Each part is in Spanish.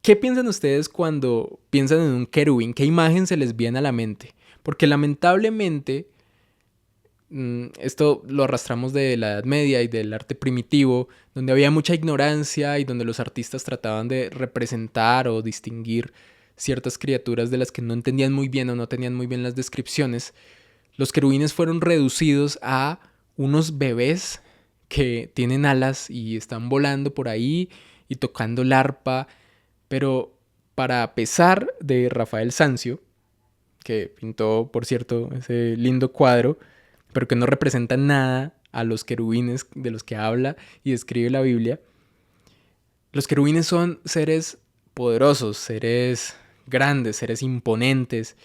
¿Qué piensan ustedes cuando piensan en un querubín? ¿Qué imagen se les viene a la mente? Porque lamentablemente esto lo arrastramos de la Edad Media y del arte primitivo, donde había mucha ignorancia y donde los artistas trataban de representar o distinguir ciertas criaturas de las que no entendían muy bien o no tenían muy bien las descripciones. Los querubines fueron reducidos a unos bebés que tienen alas y están volando por ahí y tocando el arpa, pero para pesar de Rafael Sanzio, que pintó, por cierto, ese lindo cuadro, pero que no representa nada a los querubines de los que habla y describe la Biblia, los querubines son seres poderosos, seres grandes, seres imponentes,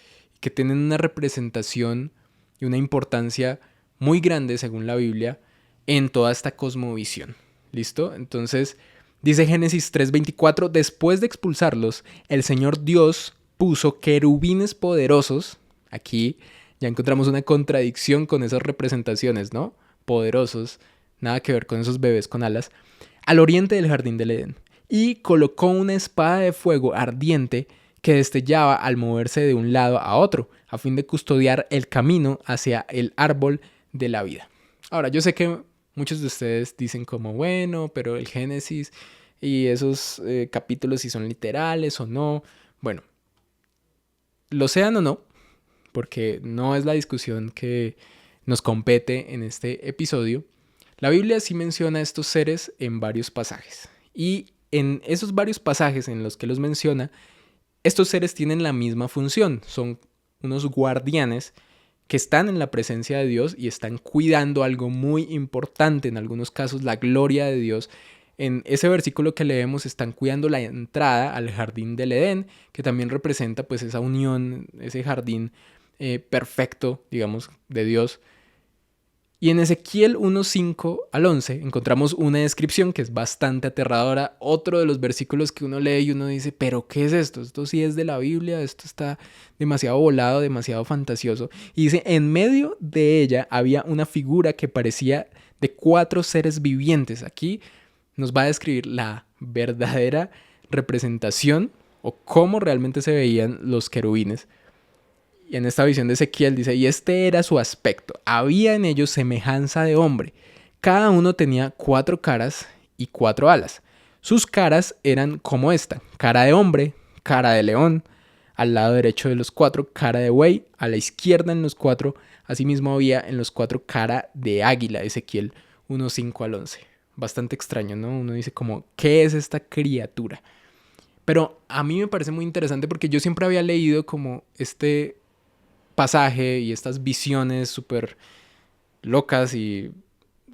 que tienen una representación y una importancia muy grande, según la Biblia, en toda esta cosmovisión. ¿Listo? Entonces, dice Génesis 3:24, después de expulsarlos, el Señor Dios puso querubines poderosos. Aquí ya encontramos una contradicción con esas representaciones, ¿no? Poderosos, nada que ver con esos bebés con alas, al oriente del jardín del Edén, y colocó una espada de fuego ardiente que destellaba al moverse de un lado a otro, a fin de custodiar el camino hacia el árbol de la vida. Ahora, yo sé que muchos de ustedes dicen como, bueno, pero el Génesis y esos capítulos si son literales o no. Bueno, lo sean o no, porque no es la discusión que nos compete en este episodio. La Biblia sí menciona a estos seres en varios pasajes. Y en esos varios pasajes en los que los menciona, estos seres tienen la misma función. Son unos guardianes que están en la presencia de Dios y están cuidando algo muy importante, en algunos casos la gloria de Dios. En ese versículo que leemos están cuidando la entrada al jardín del Edén, que también representa pues esa unión, ese jardín perfecto, digamos, de Dios. Y en Ezequiel 1:5 al 11 encontramos una descripción que es bastante aterradora. Otro de los versículos que uno lee y uno dice, pero ¿qué es esto? Esto sí es de la Biblia, esto está demasiado volado, demasiado fantasioso. Y dice, en medio de ella había una figura que parecía de 4 seres vivientes. Aquí nos va a describir la verdadera representación o cómo realmente se veían los querubines. Y en esta visión de Ezequiel dice, y este era su aspecto. Había en ellos semejanza de hombre. Cada uno tenía 4 caras y 4 alas. Sus caras eran como esta: cara de hombre, cara de león, al lado derecho de los 4, cara de buey, a la izquierda en los 4. Asimismo había en los 4 cara de águila. Ezequiel 1:5 al 11. Bastante extraño, ¿no? Uno dice como, ¿qué es esta criatura? Pero a mí me parece muy interesante porque yo siempre había leído como este pasaje y estas visiones súper locas y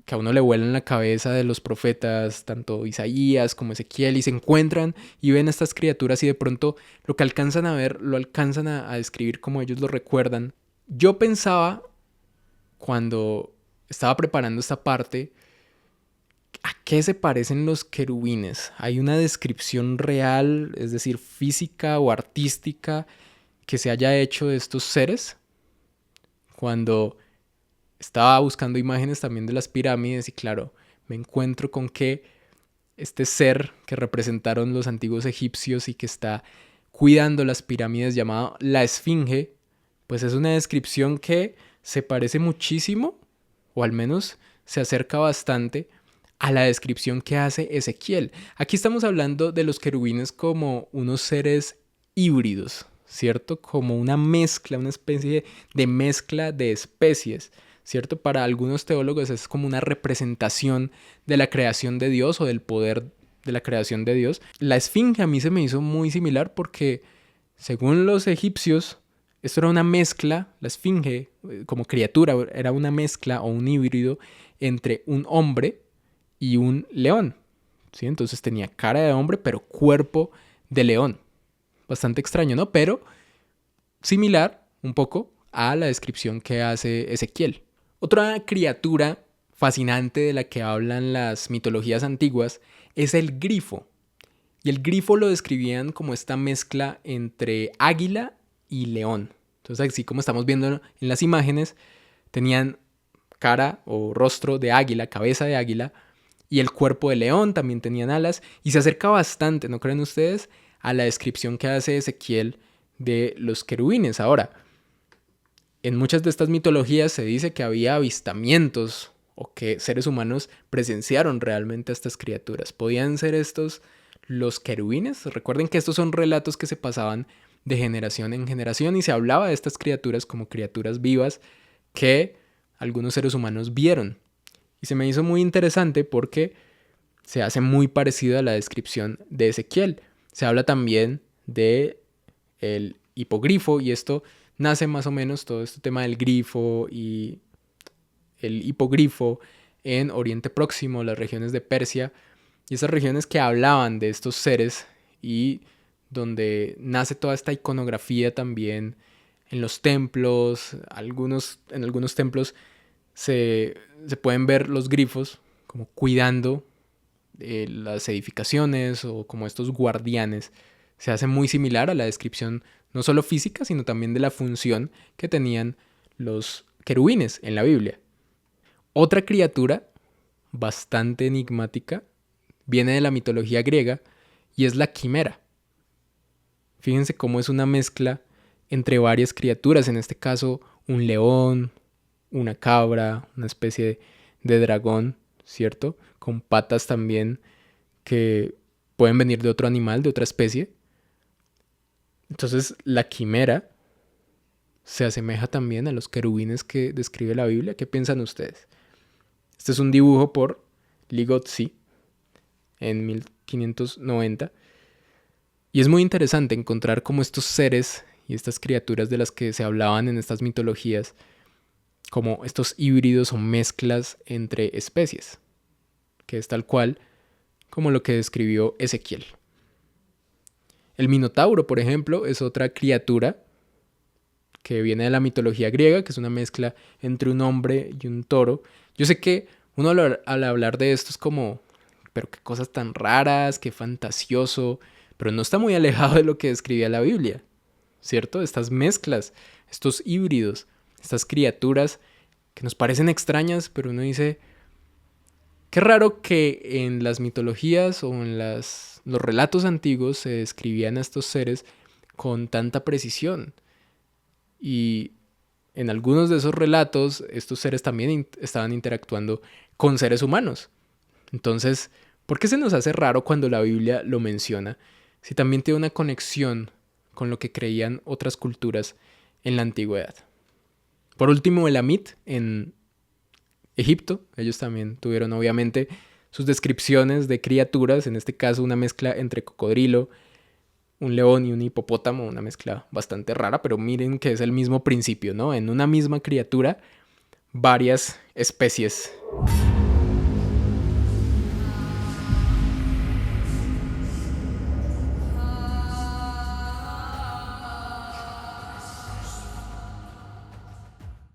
que a uno le vuelan la cabeza de los profetas, tanto Isaías como Ezequiel, y se encuentran y ven a estas criaturas y de pronto lo que alcanzan a ver lo alcanzan a describir como ellos lo recuerdan. Yo pensaba, cuando estaba preparando esta parte, ¿a qué se parecen los querubines? ¿Hay una descripción real, es decir, física o artística, que se haya hecho de estos seres? Cuando estaba buscando imágenes también de las pirámides y claro, me encuentro con que este ser que representaron los antiguos egipcios y que está cuidando las pirámides, llamado la Esfinge, pues es una descripción que se parece muchísimo, o al menos se acerca bastante a la descripción que hace Ezequiel. Aquí estamos hablando de los querubines como unos seres híbridos, ¿cierto? Como una mezcla, una especie de mezcla de especies, ¿cierto? Para algunos teólogos es como una representación de la creación de Dios o del poder de la creación de Dios. La esfinge a mí se me hizo muy similar porque, según los egipcios, esto era una mezcla, la esfinge como criatura era una mezcla o un híbrido entre un hombre y un león, ¿sí? Entonces tenía cara de hombre pero cuerpo de león. Bastante extraño, ¿no? Pero similar un poco a la descripción que hace Ezequiel. Otra criatura fascinante de la que hablan las mitologías antiguas es el grifo. Y el grifo lo describían como esta mezcla entre águila y león. Entonces, así como estamos viendo en las imágenes, tenían cara o rostro de águila, cabeza de águila, Y el cuerpo de león también tenían alas y se acerca bastante, ¿no creen ustedes?, a la descripción que hace Ezequiel de los querubines. Ahora, en muchas de estas mitologías se dice que había avistamientos o que seres humanos presenciaron realmente a estas criaturas. ¿Podían ser estos los querubines? Recuerden que estos son relatos que se pasaban de generación en generación y se hablaba de estas criaturas como criaturas vivas que algunos seres humanos vieron. Y se me hizo muy interesante porque se hace muy parecido a la descripción de Ezequiel. Se habla también de el hipogrifo y esto nace más o menos todo este tema del grifo y el hipogrifo en Oriente Próximo, las regiones de Persia y esas regiones que hablaban de estos seres y donde nace toda esta iconografía también en los templos. En algunos templos se pueden ver los grifos como cuidando las edificaciones o como estos guardianes. Se hace muy similar a la descripción no solo física, sino también de la función que tenían los querubines en la Biblia. Otra criatura bastante enigmática viene de la mitología griega y es la quimera. Fíjense cómo es una mezcla entre varias criaturas, en este caso un león, una cabra, una especie de dragón, ¿cierto? Con patas también que pueden venir de otro animal, de otra especie. Entonces la quimera se asemeja también a los querubines que describe la Biblia. ¿Qué piensan ustedes? Este es un dibujo por Ligotti en 1590. Y es muy interesante encontrar cómo estos seres y estas criaturas de las que se hablaban en estas mitologías, como estos híbridos o mezclas entre especies, que es tal cual como lo que describió Ezequiel. El Minotauro, por ejemplo, es otra criatura que viene de la mitología griega, que es una mezcla entre un hombre y un toro. Yo sé que uno al hablar de esto es como, pero qué cosas tan raras, qué fantasioso, pero no está muy alejado de lo que describía la Biblia, ¿cierto? Estas mezclas, estos híbridos, estas criaturas que nos parecen extrañas, pero uno dice, qué raro que en las mitologías o en los relatos antiguos se describían a estos seres con tanta precisión. Y en algunos de esos relatos, estos seres también estaban interactuando con seres humanos. Entonces, ¿por qué se nos hace raro cuando la Biblia lo menciona, si también tiene una conexión con lo que creían otras culturas en la antigüedad? Por último, el Amit en Egipto, ellos también tuvieron obviamente sus descripciones de criaturas, en este caso una mezcla entre cocodrilo, un león y un hipopótamo, una mezcla bastante rara, pero miren que es el mismo principio, ¿no? En una misma criatura, varias especies